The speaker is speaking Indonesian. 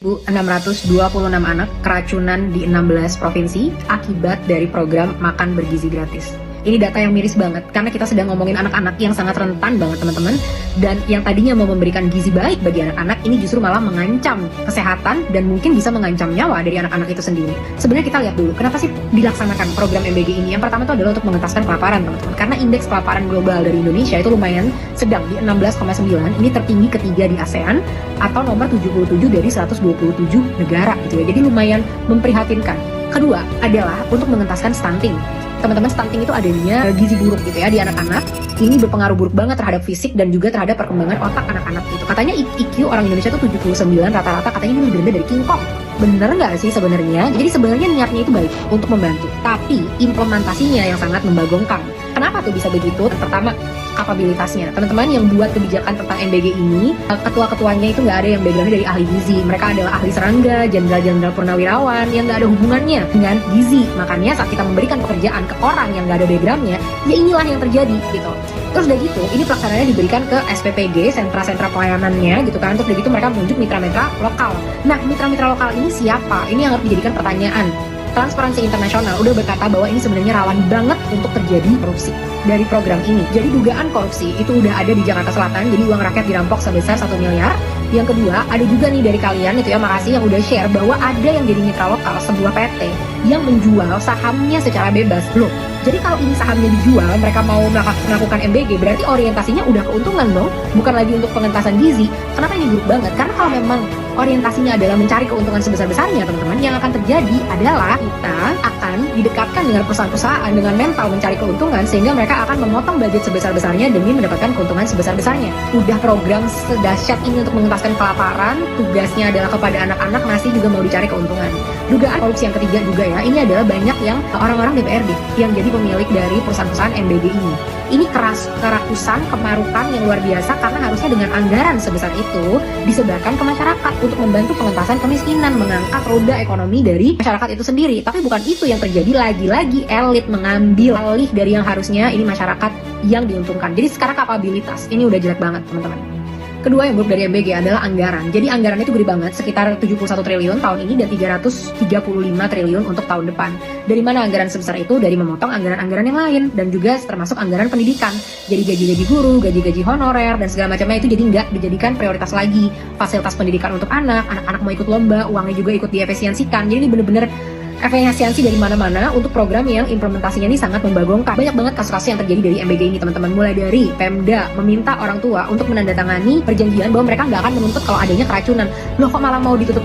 626 anak keracunan di 16 provinsi akibat dari program makan bergizi gratis. Ini data yang miris banget, karena kita sedang ngomongin anak-anak yang sangat rentan banget teman-teman. Dan yang tadinya mau memberikan gizi baik bagi anak-anak, ini justru malah mengancam kesehatan dan mungkin bisa mengancam nyawa dari anak-anak itu sendiri. Sebenarnya kita lihat dulu, kenapa sih dilaksanakan program MBG ini? Yang pertama itu adalah untuk mengentaskan kelaparan teman-teman. Karena indeks kelaparan global dari Indonesia itu lumayan sedang di 16,9, ini tertinggi ketiga di ASEAN, atau nomor 77 dari 127 negara gitu ya. Jadi lumayan memprihatinkan. Kedua adalah untuk mengentaskan stunting. Teman-teman, stunting itu adanya gizi buruk gitu ya di anak-anak. Ini berpengaruh buruk banget terhadap fisik dan juga terhadap perkembangan otak anak-anak gitu. Katanya IQ orang Indonesia tuh 79 rata-rata, katanya ini lebih rendah dari King Kong. Bener nggak sih sebenarnya? Jadi sebenarnya niatnya itu baik untuk membantu, tapi implementasinya yang sangat membagongkan. Kenapa tuh bisa begitu? Pertama, kapabilitasnya. Teman-teman yang buat kebijakan tentang MBG ini, ketua-ketuanya itu nggak ada yang backgroundnya dari ahli gizi. Mereka adalah ahli serangga, jenderal-jenderal purnawirawan yang nggak ada hubungannya dengan gizi. Makanya saat kita memberikan pekerjaan ke orang yang nggak ada backgroundnya, ya inilah yang terjadi gitu. Terus udah gitu, ini pelaksanaannya diberikan ke SPPG, sentra-sentra pelayanannya gitu kan. Terus udah gitu mereka menunjuk mitra-mitra lokal. Nah, mitra-mitra lokal ini siapa? Ini yang harus dijadikan pertanyaan. Transparansi Internasional udah berkata bahwa ini sebenarnya rawan banget untuk terjadi korupsi dari program ini. Jadi dugaan korupsi itu udah ada di Jakarta Selatan, jadi uang rakyat dirampok sebesar 1 miliar. Yang kedua, ada juga nih dari kalian itu ya, makasih yang udah share bahwa ada yang jadi mitra lokal sebuah PT yang menjual sahamnya secara bebas. Loh, jadi kalau ini sahamnya dijual, mereka mau melakukan MBG, berarti orientasinya udah keuntungan dong, bukan lagi untuk pengentasan gizi. Kenapa ini buruk banget? Karena kalau memang orientasinya adalah mencari keuntungan sebesar-besarnya, teman-teman, yang akan terjadi adalah kita akan didekatkan dengan perusahaan-perusahaan dengan mental mencari keuntungan, sehingga mereka akan memotong budget sebesar-besarnya demi mendapatkan keuntungan sebesar-besarnya. Udah program sedahsyat ini untuk mengentaskan kelaparan, tugasnya adalah kepada anak-anak, masih juga mau dicari keuntungan. Dugaan korupsi yang ketiga juga ya, ini adalah banyak yang orang-orang DPRD yang jadi pemilik dari perusahaan-perusahaan MBG ini. Ini kerakusan, kemarukan yang luar biasa, karena harusnya dengan anggaran sebesar itu disebarkan ke masyarakat untuk membantu pengentasan kemiskinan, mengangkat roda ekonomi dari masyarakat itu sendiri. Tapi bukan itu yang terjadi, lagi-lagi elit mengambil alih dari yang harusnya ini masyarakat yang diuntungkan. Jadi sekarang kapabilitas, ini udah jelek banget teman-teman. Kedua yang buruk dari MBG adalah anggaran. Jadi anggaran itu gede banget, sekitar 71 triliun tahun ini dan 335 triliun untuk tahun depan. Dari mana anggaran sebesar itu? Dari memotong anggaran-anggaran yang lain, dan juga termasuk anggaran pendidikan. Jadi gaji-gaji guru, gaji-gaji honorer, dan segala macamnya itu jadi nggak dijadikan prioritas lagi. Fasilitas pendidikan untuk anak-anak mau ikut lomba, uangnya juga ikut diefisiensikan. Jadi ini bener-bener efisiensi dari mana-mana untuk program yang implementasinya ini sangat membagongkan. Banyak banget kasus-kasus yang terjadi dari MBG ini teman-teman. Mulai dari Pemda meminta orang tua untuk menandatangani perjanjian bahwa mereka nggak akan menuntut kalau adanya keracunan. Loh, kok malah mau ditutup